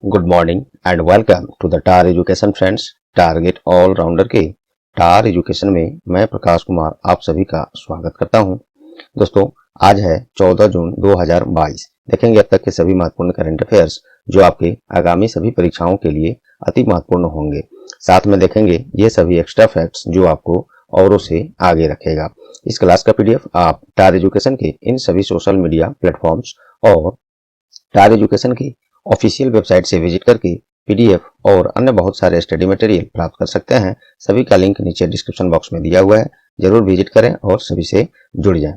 Good morning and welcome to the Tar education friends. Target all rounder के Tar education में मैं प्रकाश कुमार आप सभी का स्वागत करता हूं। दोस्तों, आज है 14 जून 2022। देखेंगे अब तक के सभी महत्वपूर्ण करंट अफेयर्स जो आपके आगामी सभी परीक्षाओं के लिए अति महत्वपूर्ण होंगे। साथ में देखेंगे ये सभी एक्स्ट्रा फैक्ट्स जो आपको औरों से आगे रखेगा। इस क्लास का पीडीएफ आप टार एजुकेशन के इन सभी सोशल मीडिया प्लेटफॉर्म्स और टार एजुकेशन की ऑफिशियल वेबसाइट से विजिट करके पीडीएफ और अन्य बहुत सारे स्टडी मटेरियल प्राप्त कर सकते हैं। सभी का लिंक नीचे डिस्क्रिप्शन बॉक्स में दिया हुआ है, जरूर विजिट करें और सभी से जुड़ जाएं।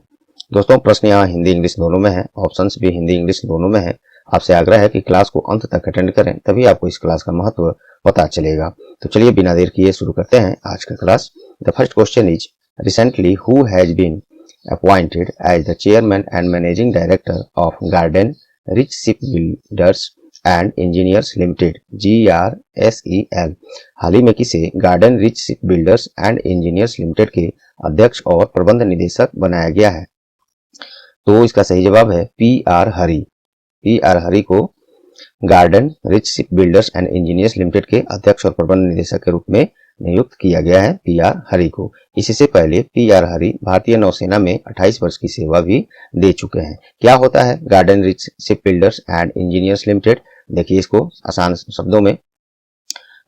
दोस्तों, प्रश्न यहाँ हिंदी इंग्लिश दोनों में है, ऑप्शंस भी हिंदी इंग्लिश दोनों में है। आपसे आग्रह है कि क्लास को अंत तक अटेंड करें, तभी आपको इस क्लास का महत्व पता चलेगा। तो चलिए बिना देर किए शुरू करते हैं आज का class. The first question is, recently who has been appointed as the chairman and managing director of Garden Reach Ship Builders and Engineers Limited GRSEL। हाल ही में किसे Garden Reach Ship Builders and Engineers Limited के अध्यक्ष और प्रबंध निदेशक बनाया गया है? तो इसका सही जवाब है PR हरी। PR हरी को garden Reach Ship Builders and Engineers Limited के अध्यक्ष और प्रबंध निदेशक के रूप में नियुक्त किया गया है PR हरी को। इससे पहले PR हरी भारतीय नौसेना में 28 वर्ष की सेवा भी दे चुके हैं। क्या होता है garden Reach Ship Builders and Engineers limited? देखिए इसको आसान शब्दों में,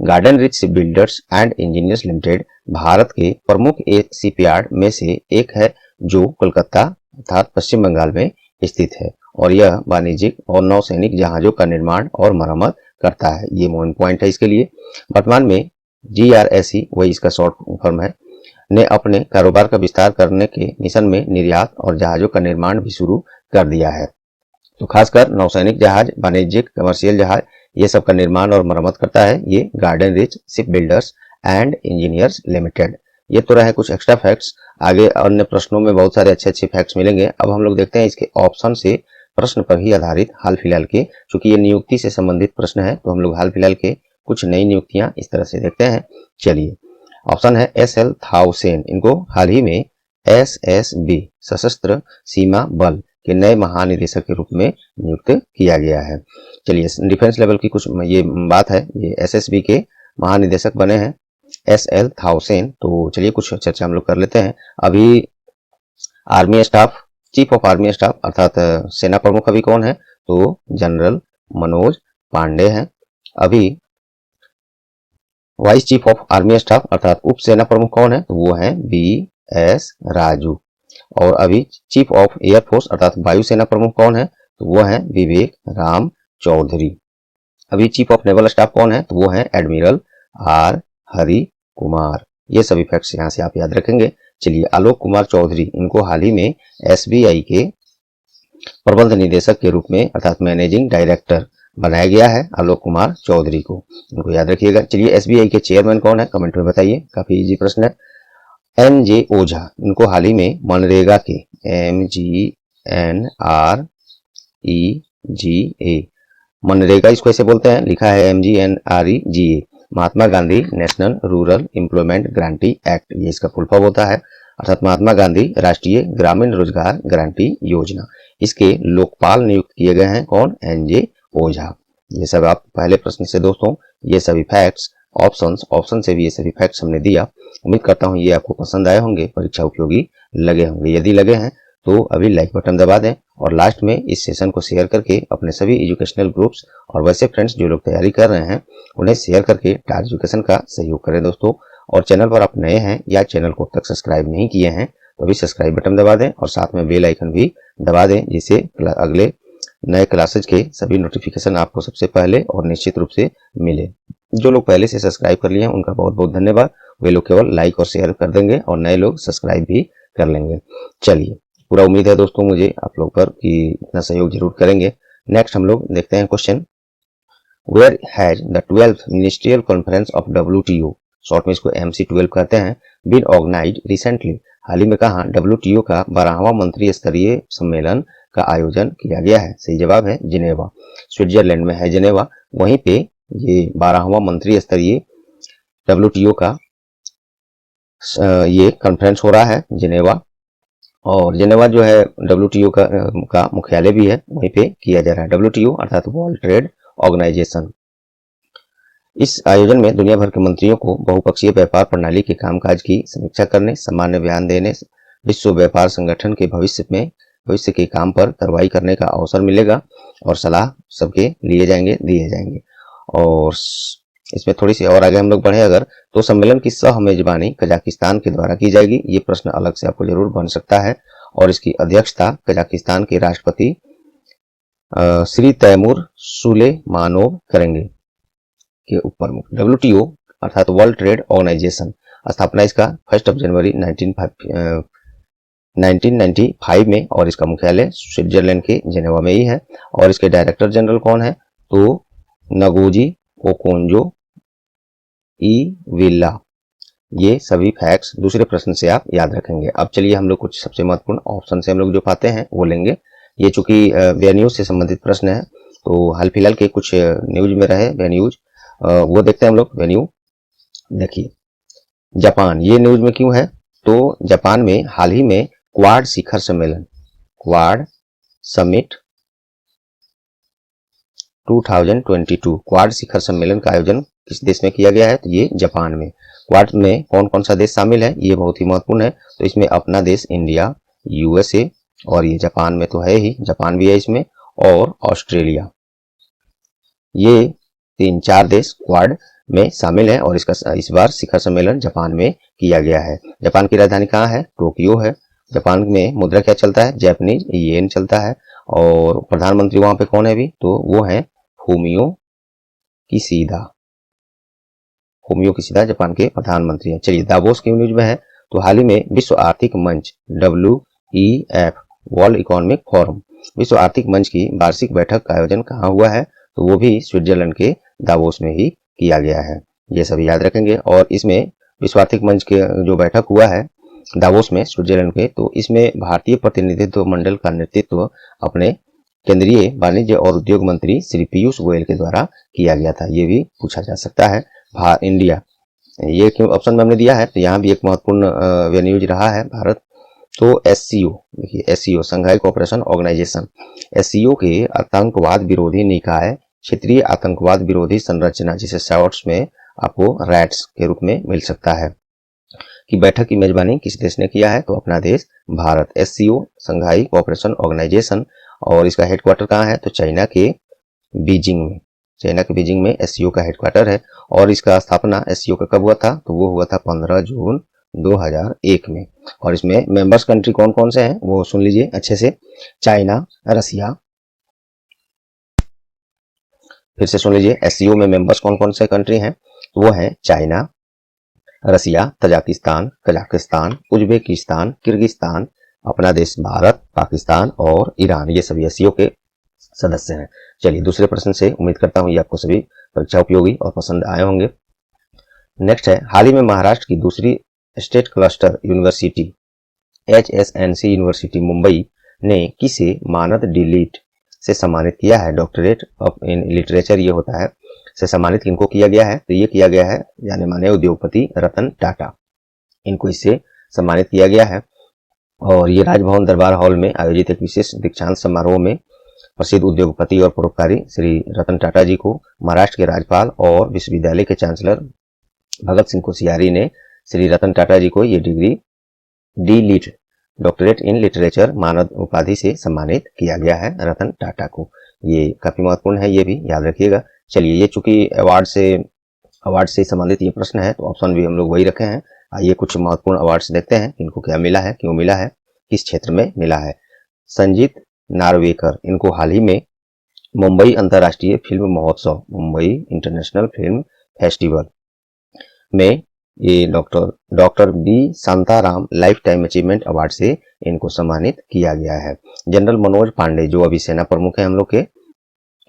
garden Reach Ship Builders and Engineers limited Bharat के प्रमुख शिपयार्ड में से एक है जो कोलकाता अर्थात पश्चिम बंगाल में स्थित है, और यह वाणिज्यिक और नौसैनिक जहाजों का निर्माण और मरम्मत करता है। ये मेन पॉइंट है इसके लिए। वर्तमान में GRSE, वही इसका शॉर्ट फॉर्म है, ने अपने कारोबार का विस्तार करने के मिशन में निर्यात और जहाजों का निर्माण भी शुरू कर दिया है। तो खासकर नौसैनिक जहाज, वाणिज्यिक कमर्शियल जहाज, ये सब का निर्माण और मरम्मत करता है ये garden Reach Ship Builders and Engineers limited. ये तो रहे कुछ एक्स्ट्रा फैक्ट्स। आगे अन्य प्रश्नों में बहुत सारे अच्छे अच्छे फैक्ट्स मिलेंगे। अब हम लोग देखते हैं इसके ऑप्शन से प्रश्न पर ही आधारित हाल फिलहाल के, चूंकि ये नियुक्ति से संबंधित प्रश्न है तो हम लोग हाल फिलहाल के कुछ नई नियुक्तियां इस तरह से देखते हैं। चलिए, ऑप्शन है SL थाउसेन। इनको हाल ही में SSB सशस्त्र सीमा बल के नए महानिदेशक के रूप में नियुक्त किया गया है। चलिए, डिफेंस लेवल की कुछ ये बात है, ये SSB के महानिदेशक बने हैं SL थाउसेन। तो चलिए कुछ चर्चा हम लोग कर लेते हैं। अभी army staff, chief of army staff अर्थात सेना प्रमुख अभी कौन है? तो जनरल मनोज पांडे हैं। अभी vice chief of army staff अर्थात उप सेना प्रमुख कौन है? तो वो है BS राजू। और अभी चीफ ऑफ एयरफोर्स अर्थात वायुसेना प्रमुख कौन है? तो वो है विवेक राम चौधरी। अभी चीफ ऑफ नेवल स्टाफ कौन है? तो वो है एडमिरल R हरि कुमार। ये सभी फैक्ट्स यहाँ से आप याद रखेंगे। चलिए, आलोक कुमार चौधरी, इनको हाल ही में SBI के प्रबंध निदेशक के रूप में अर्थात मैनेजिंग डायरेक्टर बनाया गया है आलोक कुमार चौधरी को, इनको याद रखिएगा। चलिए, SBI के चेयरमैन कौन है? कमेंट में बताइए, काफी इजी प्रश्न है। NJ ओझा, इनको हाल ही में मनरेगा के MGNREGA, मनरेगा इसको ऐसे बोलते हैं, लिखा है MGNREGA, Mahatma Gandhi national rural employment guarantee act, ये इसका फुल फॉर्म होता है, अर्थात महात्मा गांधी राष्ट्रीय ग्रामीण रोजगार गारंटी योजना। इसके लोकपाल नियुक्त किए गए हैं कौन? NJ ओझा। ये सब आप पहले प्रश्न से दोस्तों ये सभी फैक्ट्स, ऑप्शन से भी ये सभी फैक्ट्स हमने दिया। उम्मीद करता हूँ ये आपको पसंद आए होंगे, परीक्षा उपयोगी लगे होंगे। यदि लगे हैं तो अभी लाइक बटन दबा दें और लास्ट में इस सेशन को शेयर करके अपने सभी एजुकेशनल ग्रुप्स और वैसे फ्रेंड्स जो लोग तैयारी कर रहे हैं उन्हें शेयर करके टार एजुकेशन का सहयोग करें दोस्तों। और चैनल पर आप नए हैं या चैनल को अब तक सब्सक्राइब नहीं किए हैं तो अभी सब्सक्राइब बटन दबा दें और साथ में बेल आइकन भी दबा दें, जिससे अगले नए क्लासेज के सभी नोटिफिकेशन आपको सबसे पहले और निश्चित रूप से मिले। जो लोग पहले से सब्सक्राइब कर लिए हैं उनका बहुत बहुत धन्यवाद। वे लोग केवल लाइक और शेयर कर देंगे और नए लोग सब्सक्राइब भी कर लेंगे। चलिए, पूरा उम्मीद है दोस्तों मुझे आप लोग पर कि इतना सहयोग जरूर करेंगे। नेक्स्ट हम लोग देखते हैं question, where has the 12th ministerial conference of WTO, short में इसको MC12 कहते हैं, बीन ऑर्गेनाइज्ड रिसेंटली, हाल ही में कहाँ WTO का 12वां मंत्री स्तरीय सम्मेलन का आयोजन किया गया है? सही जवाब है जिनेवा, स्विट्जरलैंड में है जिनेवा। वहीं पे ये 12वां मंत्री स्तरीय WTO का ये कॉन्फ्रेंस हो रहा है जिनेवा, और जिनेवा जो है WTO का मुख्यालय भी है, वहीं पे किया जा रहा है। WTO अर्थात वर्ल्ड ट्रेड ऑर्गेनाइजेशन, इस आयोजन में दुनिया भर के मंत्रियों को बहुपक्षीय व्यापार प्रणाली के कामकाज की समीक्षा करने, सामान्य बयान देने, विश्व व्यापार संगठन के भविष्य के काम पर कार्रवाई करने का अवसर मिलेगा और सलाह सबके दिए जाएंगे। और इसमें थोड़ी सी और आगे हम लोग बढ़े अगर, तो सम्मेलन की सह मेजबानी कजाकिस्तान के द्वारा की जाएगी। ये प्रश्न अलग से आपको जरूर बन सकता है और इसकी अध्यक्षता कजाकिस्तान के राष्ट्रपति श्री तैमूर सुलेमानोव करेंगे के ऊपर। WTO अर्थात वर्ल्ड ट्रेड ऑर्गेनाइजेशन, स्थापना इसका 1 जनवरी 1995 में और इसका मुख्यालय स्विट्जरलैंड के जेनेवा में ही है। और इसके डायरेक्टर जनरल कौन है, तो नगोजी ओकोंजो इविला। ये सभी फैक्ट्स दूसरे प्रश्न से आप याद रखेंगे। अब चलिए हम लोग कुछ सबसे महत्वपूर्ण ऑप्शन से हम लोग जो पाते हैं वो लेंगे। ये चूंकि वेन्यूज से संबंधित प्रश्न है, तो हाल फिलहाल के कुछ न्यूज में रहे वेन्यूज, वो देखते हैं हम लोग। वेन्यू देखिए, जापान, ये न्यूज में क्यों है, तो जापान में हाल ही में क्वाड शिखर सम्मेलन, क्वाड समिट 2022, क्वाड शिखर सम्मेलन का आयोजन किस देश में किया गया है, तो ये जापान में। क्वाड में कौन कौन सा देश शामिल है, ये बहुत ही महत्वपूर्ण है। तो इसमें अपना देश इंडिया, USA, और ये जापान में तो है ही, जापान भी है इसमें, और ऑस्ट्रेलिया। ये 3-4 देश क्वाड में शामिल है और इसका इस बार शिखर सम्मेलन जापान में किया गया है। जापान की राजधानी कहाँ है, टोक्यो है। जापान में मुद्रा क्या चलता है, जापानीज येन चलता है। और प्रधानमंत्री वहां पे कौन है अभी, तो वो है Fumio Kishida. Fumio Kishida Japan के प्रधानमंत्री हैं। चलिए, दावोस की न्यूज में है, तो हाल ही में विश्व आर्थिक मंच WEF वर्ल्ड इकोनॉमिक फोरम, विश्व आर्थिक मंच की वार्षिक बैठक का आयोजन कहाँ हुआ है, तो वो भी स्विट्जरलैंड के दावोस में ही किया गया है। ये सभी याद रखेंगे। और इसमें विश्व आर्थिक मंच के जो बैठक हुआ है दावोस में स्विट्जरलैंड के, तो इसमें भारतीय प्रतिनिधित्व मंडल का नेतृत्व अपने केंद्रीय वाणिज्य और उद्योग मंत्री श्री पीयूष गोयल के द्वारा किया गया था। ये भी पूछा जा सकता है। इंडिया, ये क्यों ऑप्शन में हमने दिया है, तो यहाँ भी एक महत्वपूर्ण वेन्यूज रहा है भारत। तो SCO, देखिए SCO संघाई कोऑपरेशन ऑर्गेनाइजेशन, SCO के आतंकवाद विरोधी निकाय क्षेत्रीय आतंकवाद विरोधी संरचना, जिसे शॉर्ट्स में आपको रैट्स के रूप में मिल सकता है, कि बैठक की मेजबानी किस देश ने किया है, तो अपना देश भारत। SCO संघाई कोऑपरेशन ऑर्गेनाइजेशन, और इसका हेडक्वार्टर कहाँ है, तो चाइना के बीजिंग में। चाइना के बीजिंग में SCO का हेडक्वार्टर है। और इसका स्थापना SCO का कब हुआ था, तो वो हुआ था 15 जून 2001 में। और इसमें मेंबर्स कंट्री कौन कौन से हैं वो सुन लीजिए अच्छे से। चाइना, रसिया, फिर से सुन लीजिए, SCO में मेंबर्स कौन कौन से कंट्री हैं, वो है चाइना, रसिया, तजाकिस्तान, कजाकिस्तान, उज्बेकिस्तान, किर्गिस्तान, अपना देश भारत, पाकिस्तान और ईरान। ये सभी SCO के सदस्य हैं। चलिए, दूसरे प्रश्न से उम्मीद करता हूं ये आपको सभी परीक्षा उपयोगी और पसंद आए होंगे। नेक्स्ट है, हाल ही में महाराष्ट्र की दूसरी state cluster university HSNC university Mumbai ने किसे मानद डिलीट से सम्मानित किया है, डॉक्टरेट ऑफ इन लिटरेचर ये होता है, से सम्मानित किनको किया गया है, तो ये किया गया है जाने माने उद्योगपति रतन टाटा, इनको इससे सम्मानित किया गया है। और ये राजभवन दरबार हॉल में आयोजित एक विशेष दीक्षांत समारोह में प्रसिद्ध उद्योगपति और परोपकारी श्री रतन टाटा जी को महाराष्ट्र के राज्यपाल और विश्वविद्यालय के चांसलर भगत सिंह कोश्यारी ने श्री रतन टाटा जी को ये degree D.Litt doctorate in literature मानद उपाधि से सम्मानित किया गया है रतन टाटा को। ये काफी महत्वपूर्ण है, ये भी याद रखिएगा। चलिए, ये चूंकि अवार्ड से संबंधित ये प्रश्न है, तो ऑप्शन भी हम लोग वही रखे हैं। आइए कुछ महत्वपूर्ण अवार्ड्स देखते हैं, इनको क्या मिला है, क्यों मिला है, किस क्षेत्र में मिला है। संजीत नार्वेकर, इनको हाल ही में मुंबई अंतर्राष्ट्रीय फिल्म महोत्सव, मुंबई इंटरनेशनल फिल्म फेस्टिवल में ये doctor B Shantaram lifetime achievement award से इनको सम्मानित किया गया है। जनरल मनोज पांडे, जो अभी सेना प्रमुख है हम लोग के,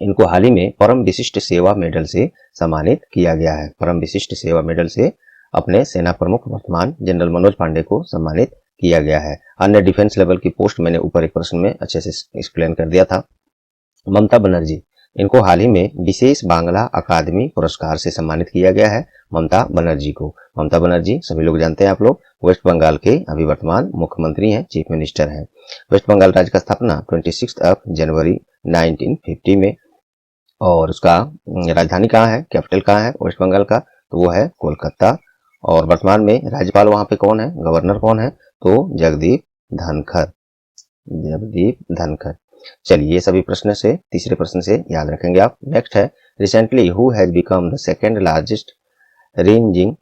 इनको हाल ही में परम विशिष्ट सेवा मेडल से सम्मानित किया गया है। परम विशिष्ट सेवा मेडल से अपने सेना प्रमुख वर्तमान जनरल मनोज पांडे को सम्मानित किया गया है। अन्य डिफेंस लेवल की पोस्ट मैंने ऊपर एक प्रश्न में अच्छे से एक्सप्लेन कर दिया था। ममता बनर्जी, इनको हाल ही में विशेष बांग्ला अकादमी पुरस्कार से सम्मानित किया गया है। ममता बनर्जी को, ममता बनर्जी सभी लोग जानते हैं आप लोग, वेस्ट बंगाल के अभी वर्तमान मुख्यमंत्री हैं, चीफ मिनिस्टर हैं। वेस्ट बंगाल राज्य का स्थापना 26 जनवरी 1950 में और उसका राजधानी कहाँ है, कैपिटल कहाँ है वेस्ट बंगाल का, तो वो है कोलकाता। और वर्तमान में राज्यपाल वहाँ पे कौन है, गवर्नर कौन है, तो जगदीप धनखड़, जगदीप धनखड़। चलिए ये सभी प्रश्न से तीसरे प्रश्न से याद रखेंगे आप। नेक्स्ट है, recently who has become the second largest reigning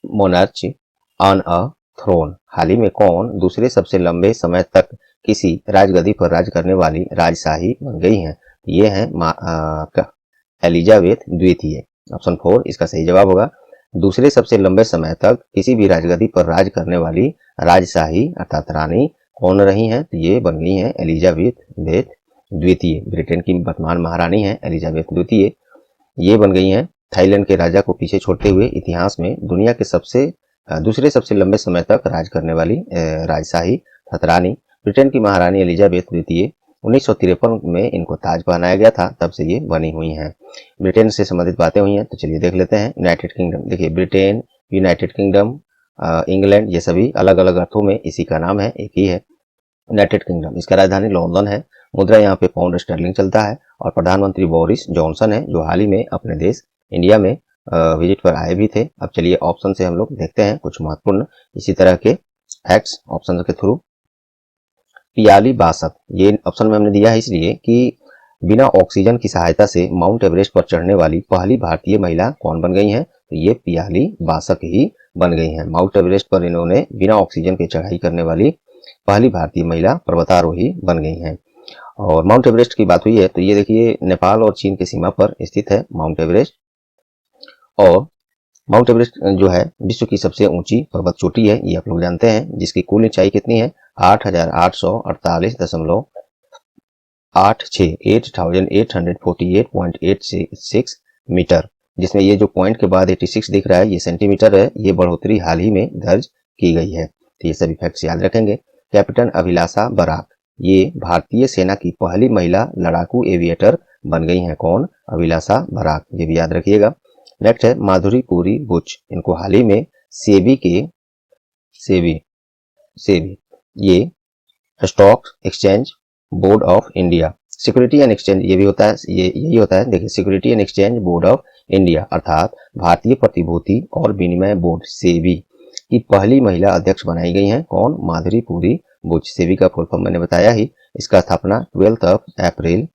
monarchy on a throne. हाल ही में कौन दूसरे सबसे लंबे समय तक किसी राजगद्दी पर राज करने वाली राजशाही बन गई हैं। ये हैं एलिजाबेथ द्वितीय। ऑप्शन 4 इसका सही जवाब होगा। दूसरे सबसे लंबे समय तक किसी भी राजगद्दी पर राज करने वाली राजशाही अर्थात रानी कौन रही हैं, तो ये बन गई हैं एलिजाबेथ द्वितीय। ब्रिटेन की वर्तमान महारानी है एलिजाबेथ द्वितीय। ये बन गई हैं थाईलैंड के राजा को पीछे छोड़ते हुए इतिहास में दुनिया के दूसरे सबसे लंबे समय तक राज करने वाली राजशाही रानी। ब्रिटेन की महारानी एलिजाबेथ द्वितीय 1953 में इनको ताज पहनाया गया था, तब से ये बनी हुई हैं। ब्रिटेन से संबंधित बातें हुई हैं, तो चलिए देख लेते हैं। यूनाइटेड किंगडम, देखिए ब्रिटेन, यूनाइटेड किंगडम, इंग्लैंड, ये सभी अलग अलग अर्थों में इसी का नाम है, एक ही है यूनाइटेड किंगडम। इसका राजधानी लंदन है। मुद्रा यहाँ पे पाउंड स्टर्लिंग चलता है। और प्रधानमंत्री बोरिस जॉनसन है, जो हाल ही में अपने देश इंडिया में विजिट पर आए भी थे। अब चलिए ऑप्शन से हम लोग देखते हैं कुछ महत्वपूर्ण इसी तरह के फैक्ट्स ऑप्शन के थ्रू। पियाली बासक, ये ऑप्शन में हमने दिया है इसलिए कि बिना ऑक्सीजन की सहायता से माउंट एवरेस्ट पर चढ़ने वाली पहली भारतीय महिला कौन बन गई हैं, तो ये पियाली बासक ही बन गई हैं। माउंट एवरेस्ट पर इन्होंने बिना ऑक्सीजन के चढ़ाई करने वाली पहली भारतीय महिला पर्वतारोही बन गई हैं। और माउंट एवरेस्ट की बात हुई है, तो ये देखिए नेपाल और चीन की सीमा पर स्थित है माउंट एवरेस्ट। और माउंट एवरेस्ट जो है विश्व की सबसे ऊंची पर्वत चोटी है, ये आप लोग जानते हैं, जिसकी कुल ऊंचाई कितनी है 8,848.86 मीटर, जिसमें ये जो पॉइंट के बाद 86 दिख रहा है ये सेंटीमीटर है। ये बढ़ोतरी हाल ही में दर्ज की गई है। तो ये सभी फैक्ट्स याद रखेंगे। कैप्टन अभिलाषा बराक, ये भारतीय सेना की पहली महिला लड़ाकू एविएटर बन गई हैं। कौन, अभिलाषा बराक, ये भी याद रखिएगा। नेक्स्ट है माधुरी पुरी बुच, इनको हाल ही में सेबी ये stock exchange board of India, security and exchange ये भी होता है, ये यही होता है, देखिए security and exchange board of India अर्थात भारतीय प्रतिभूति और विनिमय बोर्ड सेबी की पहली महिला अध्यक्ष बनाई गई हैं। कौन, माधुरी पुरी बुच। सेबी का फुल फॉर्म मैंने बताया ही। इसका स्थापना 12 अप्रैल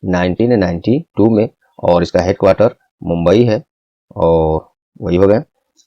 1992 में, और इसका हेडक्वार्टर मुंबई है। और वही हो गए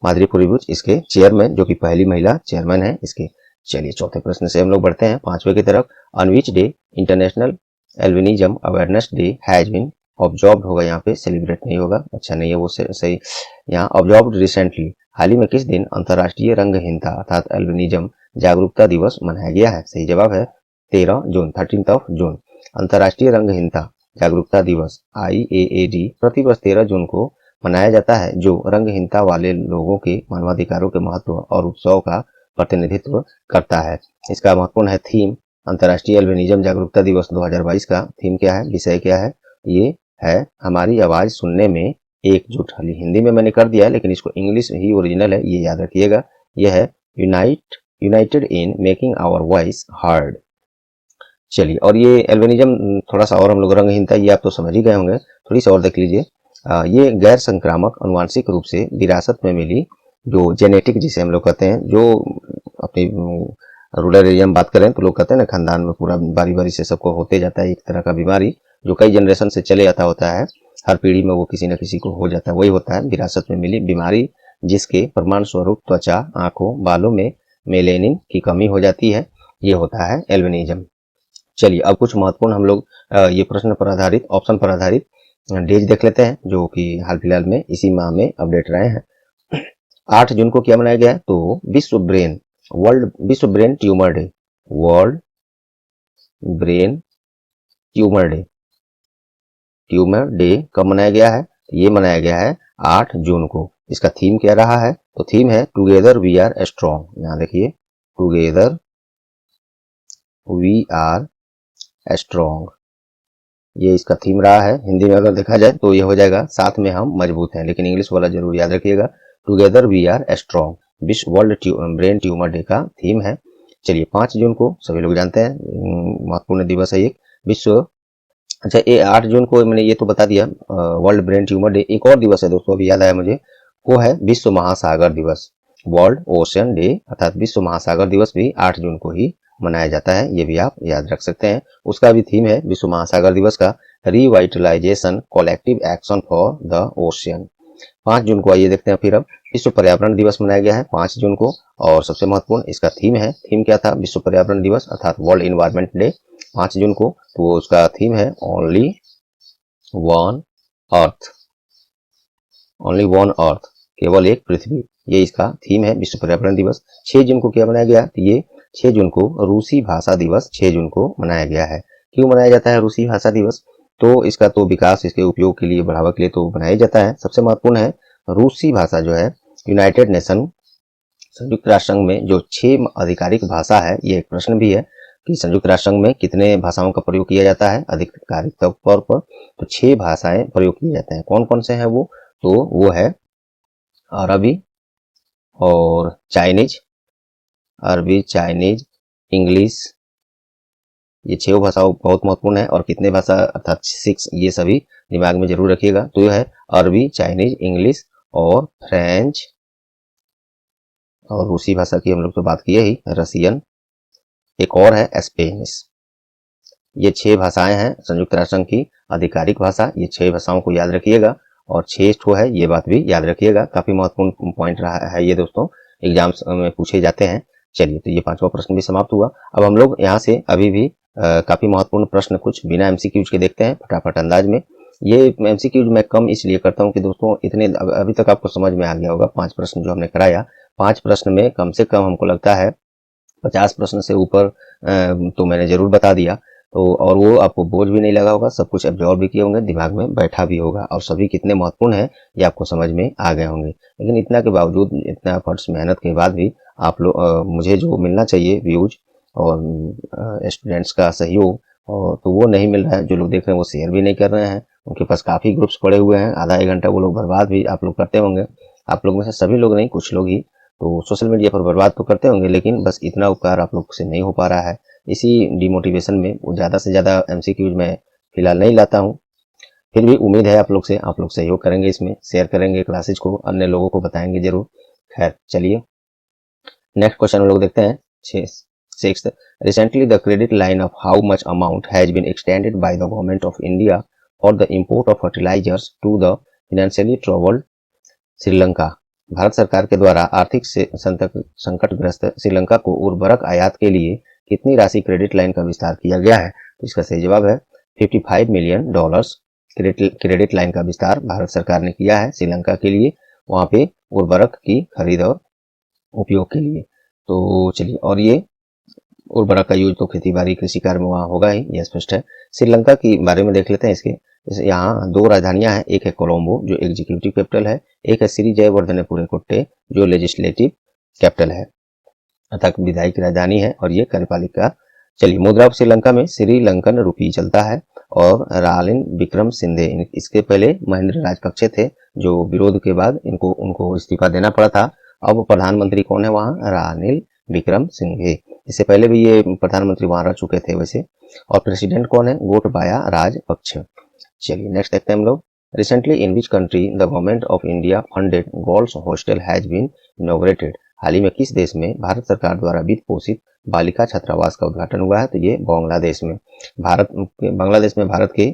माधुरी पुरी बुच इसके चेयरमैन, जो कि पहली महिला चेयरमैन है इसके। चलिए चौथे प्रश्न से हम लोग बढ़ते हैं पांचवे की तरफ। On which day international albinism awareness day has been observed होगा, यहाँ पे सेलिब्रेट नहीं होगा, अच्छा नहीं है वो सही। यहाँ ऑब्जर्व्ड रिसेंटली, हाल ही में किस दिन अंतर्राष्ट्रीय रंगहीनता अर्थात एल्बिनिज्म जागरूकता दिवस मनाया गया है। सही जवाब है 13 जून, 13 जून। अंतर्राष्ट्रीय रंगहीनता जागरूकता दिवस IAAD प्रतिवर्ष 13 जून को मनाया जाता है, जो रंगहीनता वाले लोगों के मानवाधिकारों के महत्व और उत्सव का प्रतिनिधित्व करता है। इसका महत्वपूर्ण है थीम, अंतर्राष्ट्रीय एल्बिनिज्म जागरूकता दिवस 2022 का थीम क्या है, विषय क्या है, ये है हमारी आवाज सुनने में एकजुट। हिंदी में मैंने कर दिया है, लेकिन इसको इंग्लिश ही ओरिजिनल है, ये याद रखिएगा। यह है united in making our voice heard. चलिए, और ये एल्बिनिज्म थोड़ा सा और हम लोग रंगहीनता ये आप तो समझ ही गए होंगे, थोड़ी सी और देख लीजिए। ये गैर संक्रामक अनुवांशिक रूप से विरासत में मिली जो जेनेटिक जिसे हम लोग कहते हैं, जो अपनी रूरल एरिया में बात करें तो लोग कहते हैं ना खानदान में पूरा बारी बारी से सबको होते जाता है एक तरह का बीमारी, जो कई जनरेशन से चले आता होता है, हर पीढ़ी में वो किसी न किसी को हो जाता है, वही होता है विरासत में मिली बीमारी, जिसके प्रमाण स्वरूप त्वचा, आंखों, बालों में मेलेनिन की कमी हो जाती है, ये होता है एल्बिनिज्म। चलिए अब कुछ महत्वपूर्ण हम लोग ये प्रश्न पर आधारित, ऑप्शन पर आधारित डेज देख लेते हैं, जो कि हाल फिलहाल में इसी माह में अपडेट रहे हैं। 8 जून को क्या मनाया गया है, तो विश्व brain tumour day, world brain tumour day कब मनाया गया है, ये मनाया गया है 8 जून को। इसका थीम क्या रहा है, तो थीम है टुगेदर वी आर स्ट्रॉन्ग। यहाँ देखिए टुगेदर वी आर स्ट्रॉन्ग, ये इसका थीम रहा है। हिंदी में अगर देखा जाए तो ये हो जाएगा साथ में हम मजबूत हैं, लेकिन इंग्लिश वाला जरूर याद रखिएगा, टुगेदर वी आर स्ट्रॉन्ग विश्व वर्ल्ड ब्रेन ट्यूमर डे का थीम है। चलिए 5 जून को सभी लोग जानते हैं महत्वपूर्ण दिवस है, एक विश्व अच्छा, ये 8 जून को मैंने ये तो बता दिया वर्ल्ड ब्रेन ट्यूमर डे। एक और दिवस है दोस्तों, अभी याद आया मुझे, वो है विश्व महासागर दिवस, वर्ल्ड ओशन डे, अर्थात विश्व महासागर दिवस भी 8 जून को ही मनाया जाता है, ये भी आप याद रख सकते हैं। उसका भी थीम है विश्व महासागर दिवस का, revitalisation collective action for the ocean. 5 जून को आइए देखते हैं फिर अब विश्व पर्यावरण दिवस मनाया गया है 5 जून को, और सबसे महत्वपूर्ण इसका थीम है, थीम क्या था विश्व पर्यावरण दिवस अर्थात वर्ल्ड इन्वायरमेंट डे 5 जून को, तो उसका थीम है only one earth, only one earth, केवल एक पृथ्वी, ये इसका थीम है विश्व पर्यावरण दिवस। 6 जून को क्या मनाया गया, तो ये 6 जून को रूसी भाषा दिवस 6 जून को मनाया गया है। क्यों मनाया जाता है रूसी भाषा दिवस, तो इसका तो विकास, इसके उपयोग के लिए, बढ़ावा के लिए तो बनाया जाता है। सबसे महत्वपूर्ण है रूसी भाषा जो है यूनाइटेड नेशन, संयुक्त राष्ट्र संघ में जो 6 आधिकारिक भाषा है, ये एक प्रश्न भी है कि संयुक्त राष्ट्र संघ में कितने भाषाओं का प्रयोग किया जाता है आधिकारिक तौर पर, तो 6 भाषाएं प्रयोग किए जाते हैं। कौन कौन से हैं वो, तो वो है अरबी और चाइनीज, अरबी, चाइनीज, इंग्लिश, ये 6 भाषाओं बहुत महत्वपूर्ण है। और कितने भाषा अर्थात 6, ये सभी दिमाग में जरूर रखिएगा। तो यह है अरबी, चाइनीज, इंग्लिश और फ्रेंच, और रूसी भाषा की हम लोग तो बात किए ही, रसियन, एक और है स्पेनिश। ये 6 भाषाएं हैं संयुक्त राष्ट्र संघ की आधिकारिक भाषा। ये 6 भाषाओं को याद रखिएगा, और 6 ठो है, ये बात भी याद रखिएगा। काफी महत्वपूर्ण पॉइंट रहा है ये दोस्तों, एग्जाम्स में पूछे जाते हैं। चलिए, तो ये 5वां प्रश्न भी समाप्त हुआ। अब हम लोग यहाँ से अभी भी काफी महत्वपूर्ण प्रश्न कुछ बिना एमसीक्यूज के देखते हैं फटाफट अंदाज में। ये एमसीक्यूज मैं कम इसलिए करता हूँ कि दोस्तों इतने अभी तक आपको समझ में आ गया होगा। 5 प्रश्न जो हमने कराया, 5 प्रश्न में कम से कम हमको लगता है 50 प्रश्न से ऊपर तो मैंने जरूर बता दिया, तो और वो आपको बोझ भी नहीं लगा होगा, सब कुछ एब्जॉर्ब भी किए होंगे, दिमाग में बैठा भी होगा, और सभी कितने महत्वपूर्ण है ये आपको समझ में आ गए होंगे। लेकिन इतना के बावजूद, इतना एफर्ट्स मेहनत के बाद भी आप लोग मुझे जो मिलना चाहिए व्यूज और स्टूडेंट्स का सहयोग, और तो वो नहीं मिल रहा है। जो लोग देख रहे हैं वो शेयर भी नहीं कर रहे हैं, उनके पास काफ़ी ग्रुप्स पड़े हुए हैं, आधा 1 घंटा वो लोग बर्बाद भी आप लोग करते होंगे। आप लोग में से सभी लोग नहीं, कुछ लोग ही तो सोशल मीडिया पर बर्बाद तो करते होंगे, लेकिन बस इतना उपकार आप लोग से नहीं हो पा रहा है। इसी डिमोटिवेशन में वो ज़्यादा से ज़्यादा एमसीक्यूज में फिलहाल नहीं लाता हूँ। फिर भी उम्मीद है आप लोग से, आप लोग सहयोग करेंगे, इसमें शेयर करेंगे क्लासेज को, अन्य लोगों को बताएंगे जरूर। खैर चलिए, नेक्स्ट क्वेश्चन हम लोग देखते हैं। 6th, recently the credit line of how much amount has been extended by the government of India for the import of fertilizers to the financially troubled Sri Lanka. Bharat सरकार के द्वारा आर्थिक संकटग्रस्त श्रीलंका को उर्वरक आयात के लिए कितनी राशि क्रेडिट लाइन का विस्तार किया गया है, तो इसका सही जवाब है $55 मिलियन क्रेडिट लाइन का विस्तार भारत सरकार ने किया है श्रीलंका के लिए, वहां पे उर्वरक की खरीद और उपयोग के लिए। तो चलिए, और ये उर्वरक का यूज तो खेती बाड़ी कृषि कार्य में वहाँ होगा ही, यह स्पष्ट है। श्रीलंका के बारे में देख लेते हैं। इसके यहाँ 2 राजधानियां हैं, एक है कोलंबो जो एग्जीक्यूटिव कैपिटल है, एक है श्री जयवर्धनेपुरे कोट्टे जो लेजिस्लेटिव कैपिटल है, अर्थात विधायी की राजधानी है, और ये कार्यपालिका। चलिए, मुद्रा ऑफ श्रीलंका में श्रीलंकन रुपी चलता है, और रानिल विक्रम सिंघे, इसके पहले महेंद्र राजपक्षे थे जो विरोध के बाद उनको इस्तीफा देना पड़ा था। अब प्रधानमंत्री कौन है वहाँ, रानिल विक्रम सिंघे। इससे पहले भी ये प्रधानमंत्री वहां रह चुके थे वैसे। और प्रेसिडेंट कौन है, गोटबाया राजपक्ष। चलिए नेक्स्ट देखते हैं हम लोग। Recently in which country the government of India funded girls hostel has been inaugurated. हाल ही में किस देश में भारत सरकार द्वारा वित्त पोषित बालिका छात्रावास का उद्घाटन हुआ है, तो ये बांग्लादेश में। बांग्लादेश में भारत के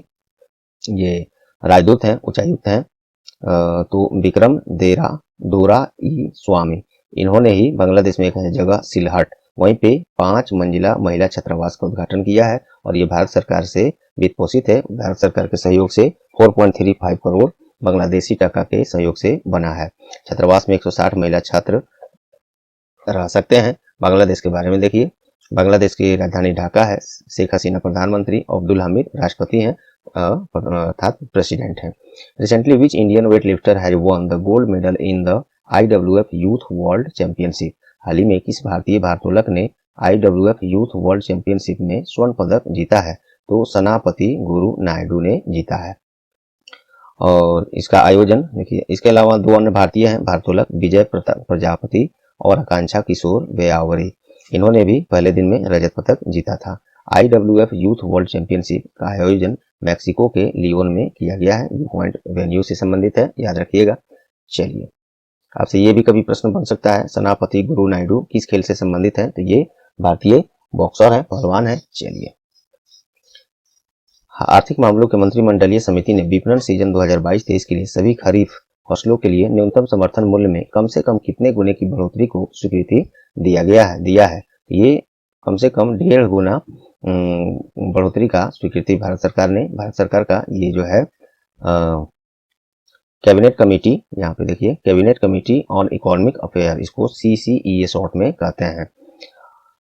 ये राजदूत हैं, उच्चायुक्त हैं, तो विक्रम दोरा ई स्वामी, इन्होंने ही बांग्लादेश में एक जगह सिलहट, वहीं पे 5 मंजिला महिला छात्रावास का उद्घाटन किया है, और ये भारत सरकार से वित्त पोषित है। भारत सरकार के सहयोग से 4.35 करोड़ बांग्लादेशी टका के सहयोग से बना है। छात्रावास में 160 महिला छात्र रह सकते हैं। बांग्लादेश के बारे में देखिए, बांग्लादेश की राजधानी ढाका है, शेख हसीना प्रधानमंत्री, अब्दुल हामिद राष्ट्रपति हैं अर्थात प्रेसिडेंट हैं। Recently which Indian weight lifter has won the gold medal in the IWF youth world championship. हाल ही में किस भारतीय भारोत्तोलक ने IWF यूथ वर्ल्ड चैंपियनशिप में स्वर्ण पदक जीता है, तो सनापति गुरु नायडू ने जीता है। और इसका आयोजन देखिए, इसके अलावा 2 अन्य भारतीय हैं भारोत्तोलक, विजय प्रजापति और आकांक्षा किशोर बेयावरी, इन्होंने भी पहले दिन में रजत पदक जीता था। IWF यूथ वर्ल्ड चैंपियनशिप का आयोजन मैक्सिको के लियोन में किया गया है। ये पॉइंट वेन्यू से संबंधित है, याद रखिएगा। चलिए, आपसे ये भी कभी प्रश्न बन सकता है, सेनापति गुरु नायडू किस खेल से संबंधित है? तो ये भारतीय बॉक्सर है, पहलवान है। चलिए, आर्थिक मामलों के मंत्रिमंडलीय समिति ने विपणन सीजन 2022-23 के लिए सभी खरीफ फसलों के लिए न्यूनतम समर्थन मूल्य में कम से कम कितने गुने की बढ़ोतरी को स्वीकृति दिया है। ये कम से कम 1.5 गुना बढ़ोतरी का स्वीकृति भारत सरकार का ये जो है कैबिनेट कमेटी, यहाँ पे देखिए cabinet committee on economic affair, इसको CCEA शॉर्ट में कहते हैं।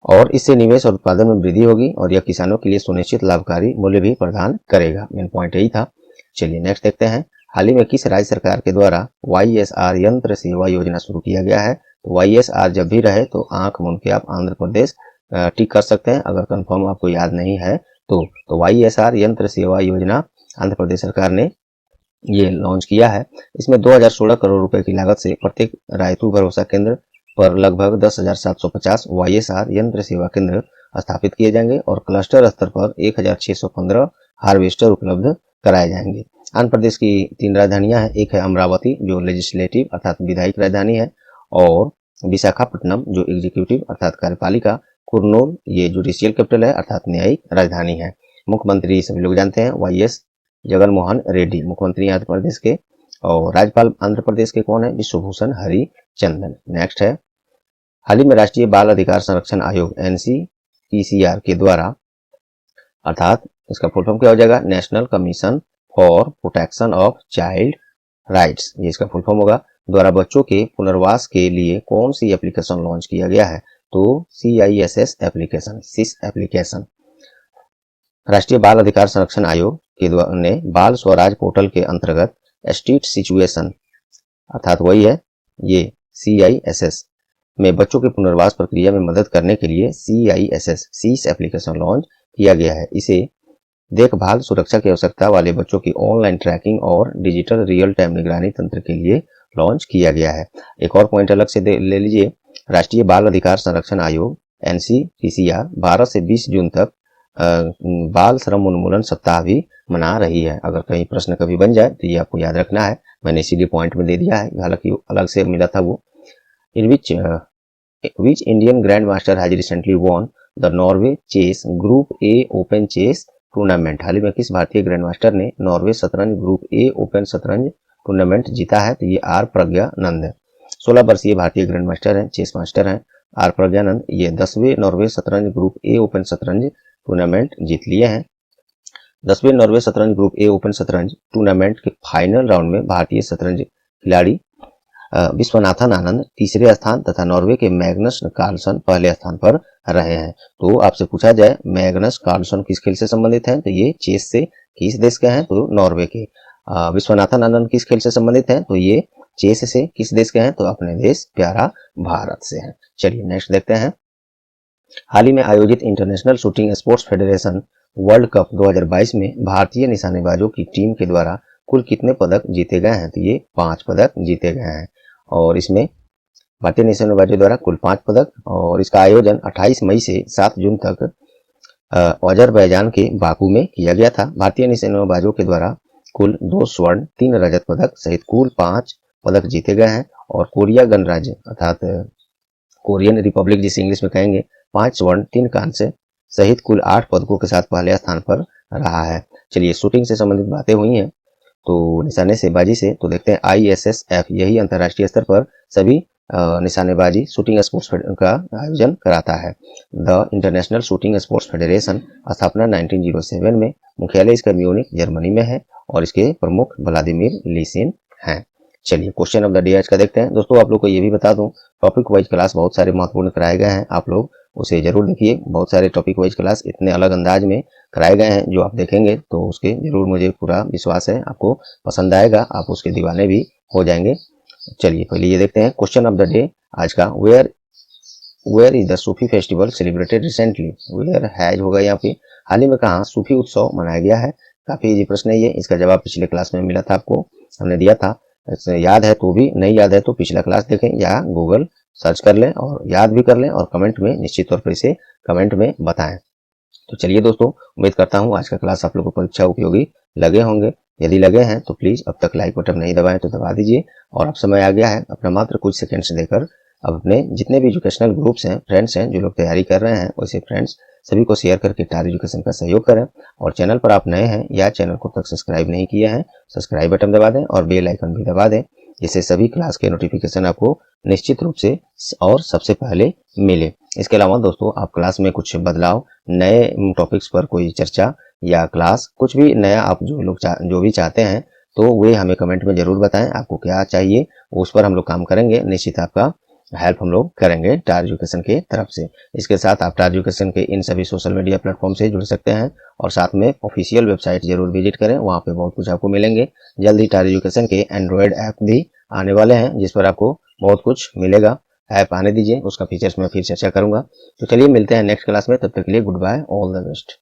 और इससे निवेश और उत्पादन में वृद्धि होगी और यह किसानों के लिए सुनिश्चित लाभकारी मूल्य भी प्रदान करेगा। मेन पॉइंट यही था। चलिए नेक्स्ट देखते हैं, हाल ही में किस राज्य सरकार के द्वारा YSR यंत्र सेवा योजना शुरू किया गया है? तो YSR जब भी रहे तो आंख मूंद के आप आंध्र प्रदेश टिक कर सकते हैं। अगर कंफर्म आपको याद नहीं है तो YSR यंत्र सेवा योजना आंध्र प्रदेश सरकार ने ये लॉन्च किया है। इसमें 2016 करोड़ रुपए की लागत से प्रत्येक रायतू भरोसा केंद्र पर लगभग 10,750 YSR यंत्र सेवा केंद्र स्थापित किए जाएंगे और क्लस्टर स्तर पर 1,615 हार्वेस्टर उपलब्ध कराए जाएंगे। आंध्र प्रदेश की 3 राजधानियां हैं, एक है अमरावती जो लेजिस्लेटिव अर्थात विधायिक राजधानी है, और विशाखापट्टनम जो एग्जीक्यूटिव अर्थात कार्यपालिका, कुर्नूल ये जुडिशियल कैपिटल है अर्थात न्यायिक राजधानी है। मुख्यमंत्री सभी लोग जानते हैं YS जगनमोहन रेड्डी मुख्यमंत्री आंध्र प्रदेश के, और राज्यपाल आंध्र प्रदेश के कौन है? विश्वभूषण हरिचंदन। नेक्स्ट है, हाल ही में राष्ट्रीय बाल अधिकार संरक्षण आयोग NCPCR के द्वारा, अर्थात इसका फुल फॉर्म क्या हो जाएगा? National commission for protection of child rights, ये इसका फुल फॉर्म होगा, द्वारा बच्चों के पुनर्वास के लिए कौन सी एप्लीकेशन लॉन्च किया गया है? तो CISS एप्लीकेशन, सिस एप्लीकेशन। राष्ट्रीय बाल अधिकार संरक्षण आयोग के द्वारा ने बाल स्वराज पोर्टल के अंतर्गत स्ट्रीट सिचुएशन अर्थात वही है ये CISS में बच्चों के पुनर्वास प्रक्रिया में मदद करने के लिए CISS सीस एप्लीकेशन लॉन्च किया गया है। इसे देखभाल सुरक्षा की आवश्यकता वाले बच्चों की ऑनलाइन ट्रैकिंग और डिजिटल रियल टाइम निगरानी तंत्र के लिए लॉन्च किया गया है। एक और पॉइंट अलग से ले लीजिए, राष्ट्रीय बाल अधिकार संरक्षण आयोग NCPCR 12 से 20 जून तक बाल श्रम उन्मूलन सप्ताह भी मना रही है। अगर कहीं प्रश्न कभी बन जाए तो ये आपको याद रखना है, मैंने इसीलिए पॉइंट में दे दिया है, हालांकि अलग से मिला था वो। In which Indian grand master has recently won the Norway chess group A open chess tournament? हाल ही में किस भारतीय ग्रैंड मास्टर ने नॉर्वे शतरंज ग्रुप A ओपन शतरंज टूर्नामेंट जीता है? तो ये R प्रज्ञानंद है। 16 वर्षीय भारतीय ग्रैंड मास्टर हैं, चेस मास्टर हैं R प्रज्ञानंद। ये 10वें नॉर्वे शतरंज ग्रुप A ओपन शतरंज टूर्नामेंट जीत लिए हैं। 10वें नॉर्वे शतरंज ग्रुप A ओपन शतरंज टूर्नामेंट के फाइनल राउंड में भारतीय शतरंज खिलाड़ी विश्वनाथन आनंद तीसरे स्थान तथा नॉर्वे के मैग्नस कार्लसन पहले स्थान पर रहे हैं। तो आपसे पूछा जाए मैग्नस कार्लसन किस खेल से संबंधित हैं? तो ये चेस से। किस देश के हैं? तो नॉर्वे के। विश्वनाथन आनंद किस खेल से संबंधित हैं? तो ये चेस से। किस देश के हैं? तो अपने देश प्यारा भारत से हैं। चलिए नेक्स्ट देखते हैं, हाल ही में आयोजित international shooting sports federation world cup 2022 में भारतीय निशानेबाजों की टीम के द्वारा कुल कितने पदक जीते गए हैं? तो ये 5 पदक जीते गए हैं, और इसमें भारतीय निशानेबाजों द्वारा कुल 5 पदक, और इसका आयोजन 28 मई से 7 जून तक अजरबैजान के बाकू में किया गया था। भारतीय निशानेबाजों के द्वारा कुल 2 स्वर्ण 3 रजत पदक सहित कुल 5 पदक जीते गए हैं, और कोरिया गणराज्य अर्थात कोरियन रिपब्लिक जिसे इंग्लिश में कहेंगे 5 स्वर्ण 3 कांस्य सहित कुल 8 पदकों के साथ पहले स्थान पर रहा है। चलिए शूटिंग से संबंधित बातें हुई हैं, तो निशाने से बाजी से तो देखते हैं ISSF यही अंतर्राष्ट्रीय स्तर पर सभी निशानेबाजी शूटिंग स्पोर्ट्स का आयोजन कराता है। The international shooting sports federation स्थापना 1907 में, मुख्यालय इसका म्यूनिख जर्मनी में है, और इसके प्रमुख व्लादिमीर लीसिन हैं। चलिए क्वेश्चन ऑफ द डे आज का देखते हैं। दोस्तों आप लोग को ये भी बता दूं, टॉपिक वाइज क्लास बहुत सारे महत्वपूर्ण कराए गए हैं, आप लोग उसे जरूर देखिए। बहुत सारे टॉपिक वाइज क्लास इतने अलग अंदाज में कराए गए हैं, जो आप देखेंगे तो उसके जरूर मुझे पूरा विश्वास है आपको पसंद आएगा, आप उसके दीवाने भी हो जाएंगे। चलिए पहले ये देखते हैं क्वेश्चन ऑफ द डे आज का, where is the Sufi festival celebrated recently? Where has होगा यहाँ पे, हाल ही में कहाँ सूफी उत्सव मनाया गया है? काफी इजी प्रश्न है ये, इसका जवाब पिछले क्लास में मिला था, आपको हमने दिया था। याद है तो भी, नहीं याद है तो पिछला क्लास देखें या गूगल सर्च कर लें और याद भी कर लें, और कमेंट में निश्चित तौर पर इसे कमेंट में बताएं। तो चलिए दोस्तों, उम्मीद करता हूँ आज का क्लास आप लोगों को परीक्षा उपयोगी लगे होंगे। यदि लगे हैं तो प्लीज अब तक लाइक बटन नहीं दबाएं तो दबा दीजिए। और अब समय आ गया है अपना मात्र कुछ सेकंड्स देकर अब अपने जितने भी एजुकेशनल ग्रुप्स हैं, फ्रेंड्स हैं जो लोग तैयारी कर रहे हैं, वैसे फ्रेंड्स सभी को शेयर करके टार एजुकेशन का सहयोग करें। और चैनल पर आप नए हैं या चैनल को तक सब्सक्राइब नहीं किया है, सब्सक्राइब बटन दबा दें और बेल आइकन भी दबा दें, जिससे सभी क्लास के नोटिफिकेशन आपको निश्चित रूप से और सबसे पहले मिले। इसके अलावा दोस्तों, आप क्लास में कुछ बदलाव, नए टॉपिक्स पर कोई चर्चा या क्लास कुछ भी नया आप जो भी चाहते हैं तो वे हमें कमेंट में जरूर बताएं। आपको क्या चाहिए उस पर हम लोग काम करेंगे, निश्चित आपका हेल्प हम लोग करेंगे टार एजुकेशन के तरफ से। इसके साथ आप टार एजुकेशन के इन सभी सोशल मीडिया प्लेटफॉर्म से जुड़ सकते हैं और साथ में ऑफिशियल वेबसाइट जरूर विजिट करें, वहां पे बहुत कुछ आपको मिलेंगे। जल्द ही टार एजुकेशन के एंड्रॉयड ऐप भी आने वाले हैं जिस पर आपको बहुत कुछ मिलेगा। ऐप आने दीजिए, उसका फीचर्स में फिर चर्चा करूंगा। तो चलिए मिलते हैं नेक्स्ट क्लास में, तब तक के लिए good bye, all the best.